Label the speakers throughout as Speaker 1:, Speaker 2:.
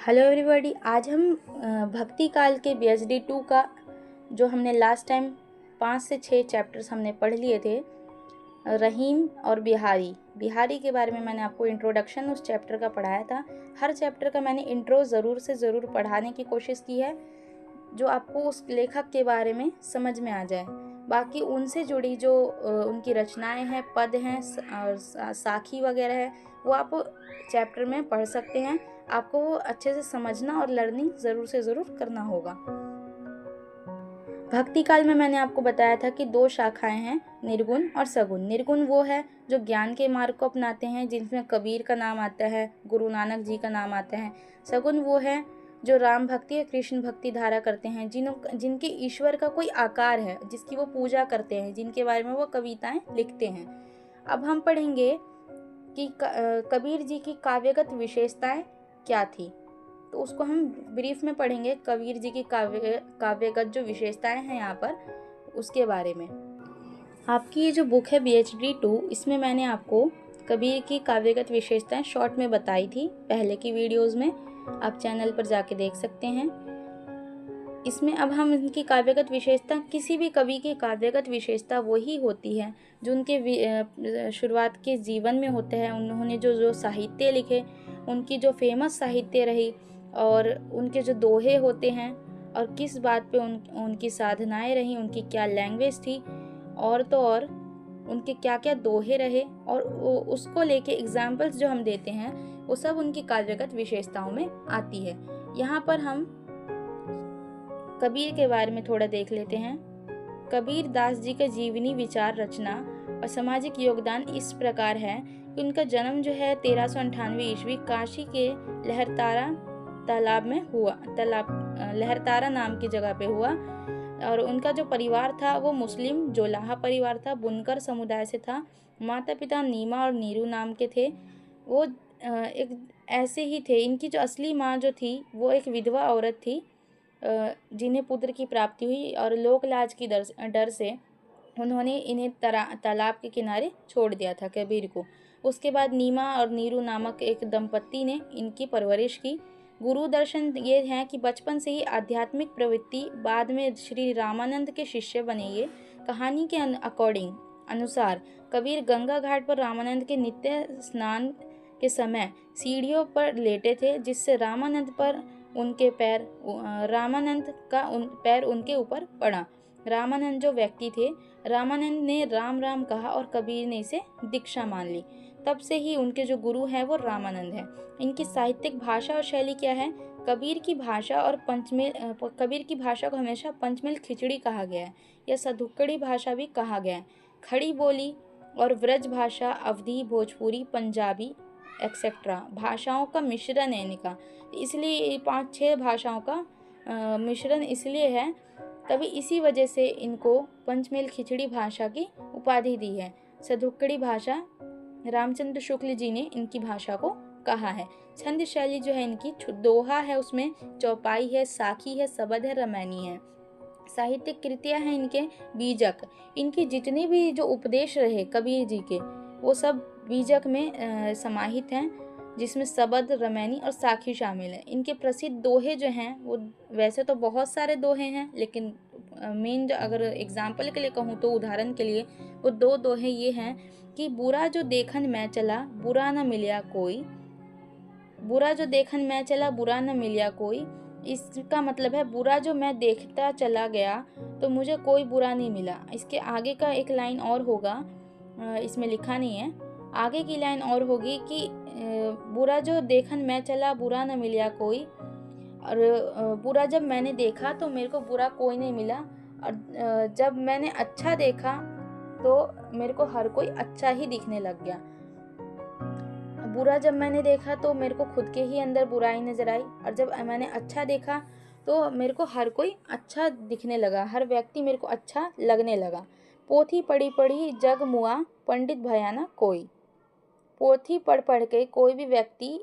Speaker 1: Hello everybody. आज हम भक्ति काल के BHD 2 का जो हमने लास्ट टाइम 5 से 6 चैप्टर्स हमने पढ़ लिए थे, रहीम और बिहारी के बारे में मैंने आपको इंट्रोडक्शन उस चैप्टर का पढ़ाया था। हर चैप्टर का मैंने इंट्रो ज़रूर से ज़रूर पढ़ाने की कोशिश की है जो आपको उस लेखक के बारे में समझ में आ जाए। बाकी उनसे जुड़ी जो उनकी रचनाएं हैं, पद हैं और साखी वगैरह है, वो आप चैप्टर में पढ़ सकते हैं। आपको वो अच्छे से समझना और लर्निंग ज़रूर से ज़रूर करना होगा। भक्ति काल में मैंने आपको बताया था कि 2 शाखाएं हैं, निर्गुण और सगुण। निर्गुण वो है जो ज्ञान के मार्ग को अपनाते हैं, जिनमें कबीर का नाम आता है, गुरु नानक जी का नाम आता है। सगुण वो है जो राम भक्ति या कृष्ण भक्ति धारा करते हैं, जिनके ईश्वर का कोई आकार है, जिसकी वो पूजा करते हैं, जिनके बारे में वो कविताएं लिखते हैं। अब हम पढ़ेंगे कि कबीर जी की काव्यगत विशेषताएं क्या थी, तो उसको हम ब्रीफ में पढ़ेंगे। कबीर जी की काव्यगत जो विशेषताएं हैं यहाँ पर, उसके बारे में। आपकी ये जो बुक है BHD 2, इसमें मैंने आपको कबीर की काव्यगत विशेषताएं शॉर्ट में बताई थी पहले की वीडियोस में, आप चैनल पर जाके देख सकते हैं। इसमें अब हम इनकी काव्यगत विशेषता, किसी भी कवि की काव्यगत विशेषता वही होती है जो उनके शुरुआत के जीवन में होते हैं। उन्होंने जो साहित्य लिखे, उनकी जो फेमस साहित्य रही, और उनके जो दोहे होते हैं, और किस बात पे उनकी साधनाएं रही, उनकी क्या लैंग्वेज थी, और तो और उनके क्या क्या दोहे रहे, और उसको लेके एग्जाम्पल्स जो हम देते हैं, वो सब उनकी काव्यगत विशेषताओं में आती है। यहाँ पर हम कबीर के बारे में थोड़ा देख लेते हैं। कबीर दास जी का जीवनी, विचार, रचना और सामाजिक योगदान इस प्रकार है कि उनका जन्म जो है 1398 ईस्वी काशी के लहरतारा तालाब में हुआ। लहरतारा नाम की जगह पे हुआ, और उनका जो परिवार था वो मुस्लिम जोलाहा परिवार था, बुनकर समुदाय से था। माता पिता नीमा और नीरू नाम के थे। वो एक ऐसे ही थे। इनकी जो असली माँ जो थी वो एक विधवा औरत थी, जिन्हें पुत्र की प्राप्ति हुई, और लोक लाज की डर से उन्होंने इन्हें तालाब के किनारे छोड़ दिया था, कबीर को। उसके बाद नीमा और नीरू नामक एक दंपत्ति ने इनकी परवरिश की। गुरु दर्शन ये है कि बचपन से ही आध्यात्मिक प्रवृत्ति, बाद में श्री रामानंद के शिष्य बने। ये कहानी के अनुसार कबीर गंगा घाट पर रामानंद के नित्य स्नान के समय सीढ़ियों पर लेटे थे, जिससे रामानंद का पैर उनके ऊपर पड़ा। रामानंद जो व्यक्ति थे, रामानंद ने राम राम कहा और कबीर ने इसे दीक्षा मान ली। तब से ही उनके जो गुरु हैं वो रामानंद हैं। इनकी साहित्यिक भाषा और शैली क्या है? कबीर की भाषा को हमेशा पंचमेल खिचड़ी कहा गया है, या सधुक्कड़ी भाषा भी कहा गया है। खड़ी बोली और व्रज भाषा, अवधी, भोजपुरी, पंजाबी एक्सेट्रा भाषाओं का मिश्रण है इनका, इसलिए 5-6 भाषाओं का मिश्रण इसलिए है। तभी इसी वजह से इनको पंचमेल खिचड़ी भाषा की उपाधि दी है। सधुक्कड़ी भाषा रामचंद्र शुक्ल जी ने इनकी भाषा को कहा है। छंद शैली जो है इनकी दोहा है, उसमें चौपाई है, साखी है, सबद है, रामायणी है। साहित्यिक कृतियां हैं इनके बीजक। इनके जितने भी जो उपदेश रहे कबीर जी के, वो सब बीजक में समाहित हैं, जिसमें सबद, रामायणी और साखी शामिल है। इनके प्रसिद्ध दोहे जो हैं, वो वैसे तो बहुत सारे दोहे हैं, लेकिन मेन जो अगर एग्जाम्पल के लिए कहूँ तो उदाहरण के लिए वो 2 दोहे ये हैं कि बुरा जो देखन मैं चला, बुरा न मिलिया कोई। बुरा जो देखन मैं चला, बुरा न मिलिया कोई, इसका मतलब है बुरा जो मैं देखता चला गया तो मुझे कोई बुरा नहीं मिला। इसके आगे का एक लाइन और होगा, इसमें लिखा नहीं है, आगे की लाइन और होगी कि बुरा जो देखन मैं चला, बुरा न मिलिया कोई, और बुरा जब मैंने देखा तो मेरे को बुरा कोई नहीं मिला, और जब मैंने अच्छा देखा तो मेरे को हर कोई अच्छा ही दिखने लग गया। बुरा जब मैंने देखा तो मेरे को खुद के ही अंदर बुराई नजर आई, और जब मैंने अच्छा देखा तो मेरे को हर कोई अच्छा दिखने लगा, हर व्यक्ति मेरे को अच्छा लगने लगा। पोथी पढ़ी पढ़ी जग मुआ, पंडित भया ना कोई। पोथी पढ़ पढ़ के कोई भी व्यक्ति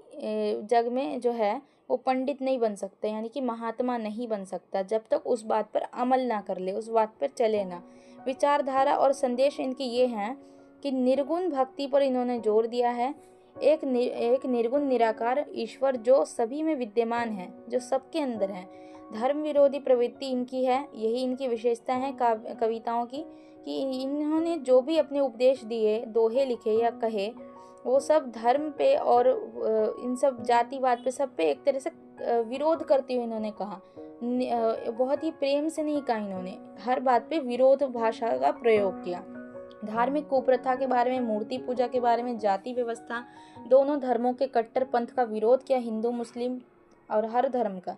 Speaker 1: जग में जो है वो पंडित नहीं बन सकता, यानी कि महात्मा नहीं बन सकता, जब तक उस बात पर अमल ना कर ले, उस बात पर चले ना। विचारधारा और संदेश इनकी ये हैं कि निर्गुण भक्ति पर इन्होंने जोर दिया है। एक निर्गुण निराकार ईश्वर जो सभी में विद्यमान है, जो सबके अंदर है। धर्म विरोधी प्रवृत्ति इनकी है, यही इनकी विशेषता है कविताओं की, कि इन्होंने जो भी अपने उपदेश दिए, दोहे लिखे या कहे, वो सब धर्म पे और इन सब जातिवाद पे, सब पे एक तरह से विरोध करते हुए इन्होंने कहा। बहुत ही प्रेम से नहीं कहा इन्होंने, हर बात पे विरोध भाषा का प्रयोग किया। धार्मिक कुप्रथा के बारे में, मूर्ति पूजा के बारे में, जाति व्यवस्था, दोनों धर्मों के कट्टर पंथ का विरोध किया, हिंदू मुस्लिम और हर धर्म का।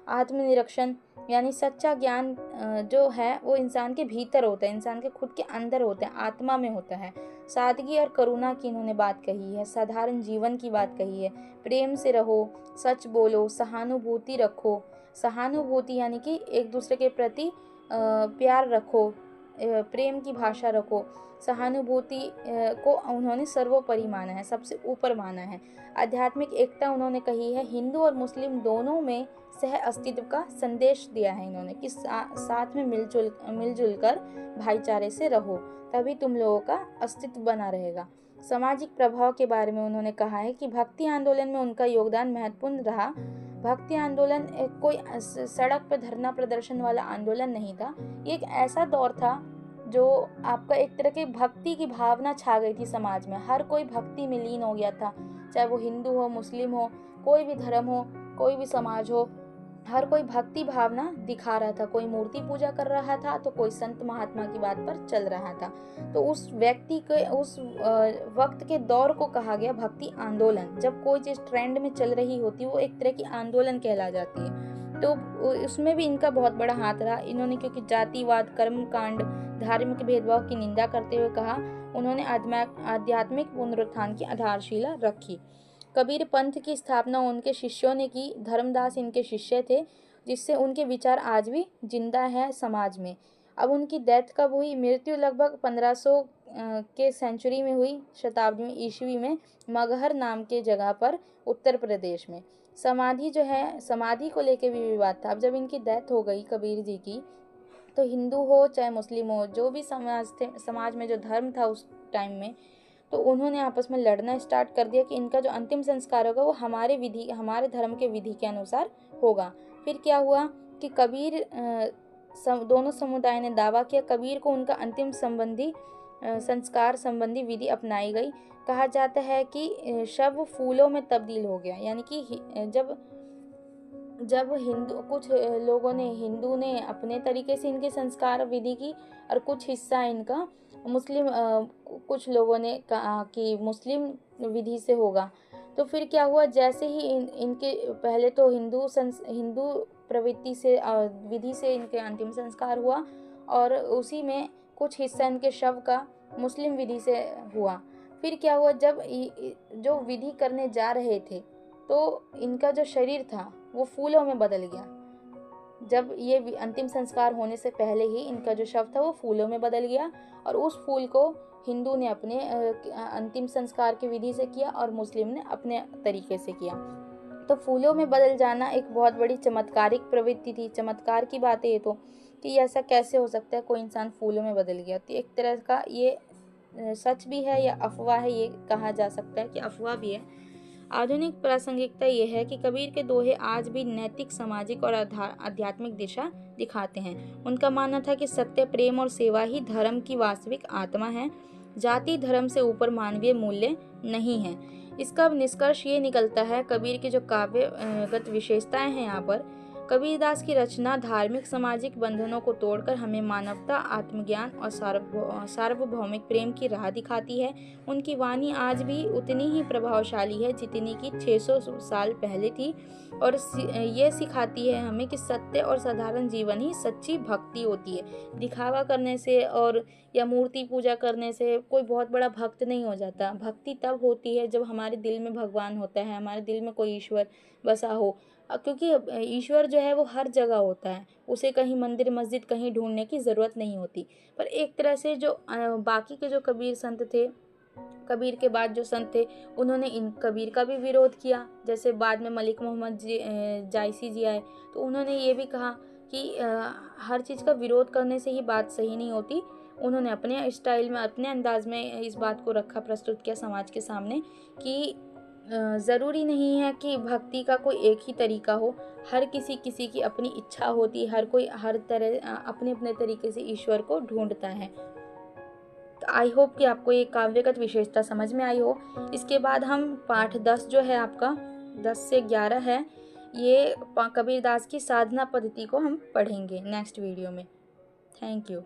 Speaker 1: आत्मनिरीक्षण यानी सच्चा ज्ञान जो है वो इंसान के भीतर होता है, इंसान के खुद के अंदर होता है, आत्मा में होता है। सादगी और करुणा की इन्होंने बात कही है, साधारण जीवन की बात कही है, प्रेम से रहो, सच बोलो, सहानुभूति रखो। सहानुभूति यानी कि एक दूसरे के प्रति प्यार रखो, प्रेम की भाषा रखो। सहानुभूति को उन्होंने सर्वोपरि माना है, सबसे ऊपर माना है। आध्यात्मिक एकता उन्होंने कही है, हिंदू और मुस्लिम दोनों में सह अस्तित्व का संदेश दिया है इन्होंने, कि साथ में मिलजुल कर भाईचारे से रहो, तभी तुम लोगों का अस्तित्व बना रहेगा। सामाजिक प्रभाव के बारे में उन्होंने कहा है कि भक्ति आंदोलन में उनका योगदान महत्वपूर्ण रहा। भक्ति आंदोलन कोई सड़क पर धरना प्रदर्शन वाला आंदोलन नहीं था, ये एक ऐसा दौर था जो आपका एक तरह की भक्ति की भावना छा गई थी समाज में, हर कोई भक्ति में लीन हो गया था, चाहे वो हिंदू हो, मुस्लिम हो, कोई भी धर्म हो, कोई भी समाज हो, हर कोई भक्ति भावना दिखा रहा था। कोई मूर्ति पूजा कर रहा था तो कोई संत महात्मा की बात पर चल रहा था। तो उस व्यक्ति के उस वक्त के दौर को कहा गया भक्ति आंदोलन। जब कोई चीज़ ट्रेंड में चल रही होती है वो एक तरह की आंदोलन कहला जाती है। तो उसमें भी इनका बहुत बड़ा हाथ रहा इन्होंने, क्योंकि जातिवाद, कर्मकांड, धार्मिक भेदभाव की निंदा करते हुए कहा, उन्होंने आध्यात्मिक पुनरुत्थान की आधारशिला रखी। कबीर पंथ की स्थापना उनके शिष्यों ने की, धर्मदास इनके शिष्य थे, जिससे उनके विचार आज भी जिंदा है समाज में। अब उनकी डेथ कब हुई? मृत्यु लगभग 1500 के सेंचुरी में हुई, शताब्दी में, ईस्वी में, मगहर नाम के जगह पर उत्तर प्रदेश में। समाधि जो है, समाधि को लेके भी विवाद था। अब जब इनकी डेथ हो गई कबीर जी की, तो हिंदू हो चाहे मुस्लिम हो, जो भी समाज में जो धर्म था उस टाइम में, तो उन्होंने आपस में लड़ना स्टार्ट कर दिया कि इनका जो अंतिम संस्कार होगा वो हमारे धर्म के विधि के अनुसार होगा। फिर क्या हुआ कि कबीर दोनों समुदाय ने दावा किया, कबीर को उनका अंतिम संस्कार संबंधी विधि अपनाई गई। कहा जाता है कि शव फूलों में तब्दील हो गया, यानी कि जब हिंदू ने अपने तरीके से इनके संस्कार विधि की और कुछ हिस्सा इनका कुछ लोगों ने कहा कि मुस्लिम विधि से होगा। तो फिर क्या हुआ, जैसे ही इनके पहले तो हिंदू प्रवृत्ति से विधि से इनके अंतिम संस्कार हुआ, और उसी में कुछ हिस्सा इनके शव का मुस्लिम विधि से हुआ। फिर क्या हुआ, जब जो विधि करने जा रहे थे तो इनका जो शरीर था वो फूलों में बदल गया। जब ये अंतिम संस्कार होने से पहले ही इनका जो शव था वो फूलों में बदल गया, और उस फूल को हिंदू ने अपने अंतिम संस्कार की विधि से किया और मुस्लिम ने अपने तरीके से किया। तो फूलों में बदल जाना एक बहुत बड़ी चमत्कारिक प्रवृत्ति थी। चमत्कार की बात है ये तो, कि ऐसा कैसे हो सकता है कोई इंसान फूलों में बदल गया। तो एक तरह का ये सच भी है या अफवाह है, ये कहा जा सकता है कि अफवाह भी है। आधुनिक प्रासंगिकता यह है कि कबीर के दोहे आज भी नैतिक, सामाजिक और आध्यात्मिक दिशा दिखाते हैं। उनका मानना था कि सत्य, प्रेम और सेवा ही धर्म की वास्तविक आत्मा है। जाति धर्म से ऊपर मानवीय मूल्य नहीं है। इसका निष्कर्ष ये निकलता है, कबीर की जो काव्यगत विशेषताएं हैं यहाँ पर, कबीरदास की रचना धार्मिक सामाजिक बंधनों को तोड़कर हमें मानवता, आत्मज्ञान और सार्वभौमिक प्रेम की राह दिखाती है। उनकी वाणी आज भी उतनी ही प्रभावशाली है जितनी कि 600 साल पहले थी, और ये सिखाती है हमें कि सत्य और साधारण जीवन ही सच्ची भक्ति होती है। दिखावा करने से और या मूर्ति पूजा करने से कोई बहुत बड़ा भक्त नहीं हो जाता। भक्ति तब होती है जब हमारे दिल में भगवान होता है, हमारे दिल में कोई ईश्वर बसा हो, क्योंकि ईश्वर जो है वो हर जगह होता है, उसे कहीं मंदिर मस्जिद कहीं ढूंढने की ज़रूरत नहीं होती। पर एक तरह से जो बाकी के जो कबीर संत थे, कबीर के बाद जो संत थे, उन्होंने इन कबीर का भी विरोध किया। जैसे बाद में मलिक मोहम्मद जायसी जी आए, तो उन्होंने ये भी कहा कि हर चीज़ का विरोध करने से ही बात सही नहीं होती। उन्होंने अपने स्टाइल में, अपने अंदाज में इस बात को रखा, प्रस्तुत किया समाज के सामने कि ज़रूरी नहीं है कि भक्ति का कोई एक ही तरीका हो। हर किसी की अपनी इच्छा होती है, हर कोई हर तरह अपने अपने तरीके से ईश्वर को ढूंढता है। तो आई होप कि आपको ये काव्यगत विशेषता समझ में आई हो। इसके बाद हम पाठ 10 जो है आपका 10 से 11 है, ये कबीरदास की साधना पद्धति को हम पढ़ेंगे नेक्स्ट वीडियो में। Thank you.